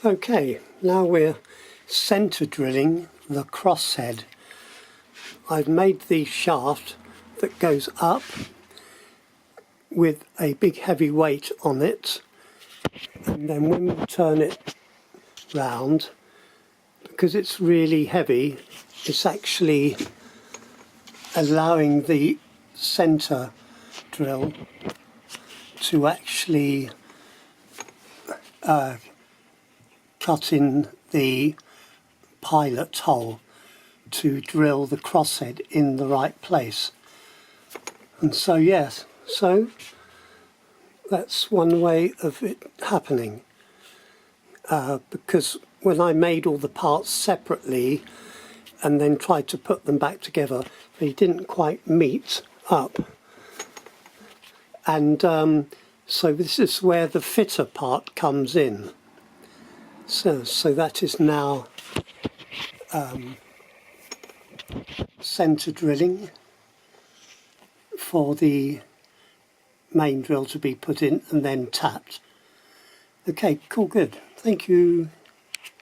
Okay, now we're centre drilling the crosshead. I've made the shaft that goes up with a big heavy weight on it, and then when we turn it round, because it's really heavy, it's actually allowing the centre drill to actually cut in the pilot hole to drill the crosshead in the right place. And so yes, so that's one way of it happening, because when I made all the parts separately and then tried to put them back together, they didn't quite meet up. And so this is where the fitter part comes in. So that is now centre drilling for the main drill to be put in and then tapped. Okay, cool, good. Thank you.